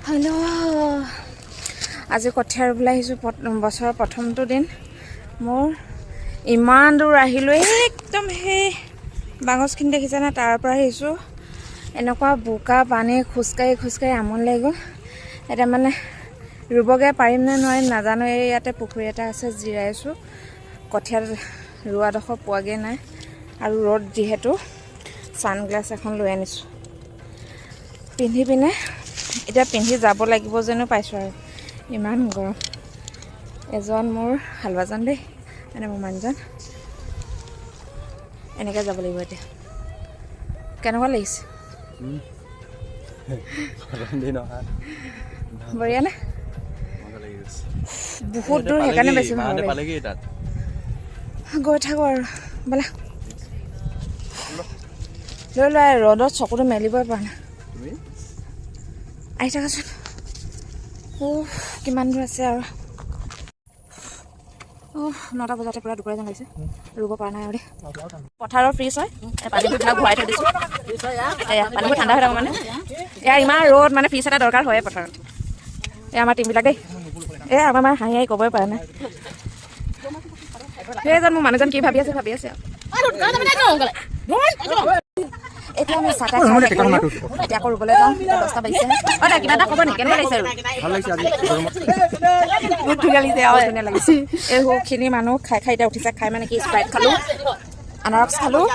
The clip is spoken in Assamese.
হেল্ল' আজি কঠীয়া ৰুবলৈ আহিছোঁ বছৰৰ প্ৰথমটো দিন মোৰ ইমান দূৰ আহিলোঁ একদম সেই বাঙচখিনি দেখিছেনে তাৰ পৰা আহিছোঁ এনেকুৱা বোকা পানী খোজকাঢ়ি আমনি লাগি গ'ল এতিয়া মানে ৰুবগৈ পাৰিম নে নোৱাৰিম নাজানো এই ইয়াতে পুখুৰী এটা আছে জিৰাইছোঁ কঠীয়া ৰোৱাডোখৰ পোৱাগৈ নাই আৰু ৰ'দ যিহেতু ছানগ্লাছ এখন লৈ আনিছোঁ পিন্ধি পিনে এতিয়া পিন্ধি যাব লাগিব যেনো পাইছোঁ আৰু ইমান গৰম এজন মোৰ হালোৱাজন দেই মানে মোৰ মানুহজন এনেকৈ যাব লাগিব এতিয়া কেনেকুৱা লাগিছে বঢ়িয়া নে বহুত দূৰ সেইকাৰণে বেছি ভাল গৈ থাকোঁ আৰু বোলা লৈ লোৱা ৰ'দত চকুটো মেলিবই পৰা নাই আহি থাকাচোন কিমান দূৰ আছে আৰু 9টা বজাতে পূৰা দুপৰীয়া যেন লাগিছে ৰুব পৰা নাই আৰু দেই পথাৰৰ ফ্ৰিজ হয় পানীবিলাক ভৰাই থৈ দিছোঁ এয়া পানীবোৰ ঠাণ্ডা হৈ থাকোঁ মানে এয়া ইমান ৰ'দ মানে ফ্ৰিজ এটা দৰকাৰ হয়ে পথাৰত এয়া আমাৰ টিমবিলাক দেই এই আমাৰ হাঁহি হাঁহি ক'বই পৰা নাই সেইজন মোৰ মানুহজন কি ভাবি আছে আৰু এতিয়া আমি চাহ এতিয়া আকৌ ৰুবলৈ যাওঁ 10টা বাজিছে কিবা এটা ক'ব নেকি কেনেকুৱা লাগিছে বহুত ধুনীয়া লাগিছে এই সৰুখিনি মানুহ খাই এতিয়া উঠিছে খাই মানে কি স্প্ৰাইট খালোঁ আনাৰস খালোঁ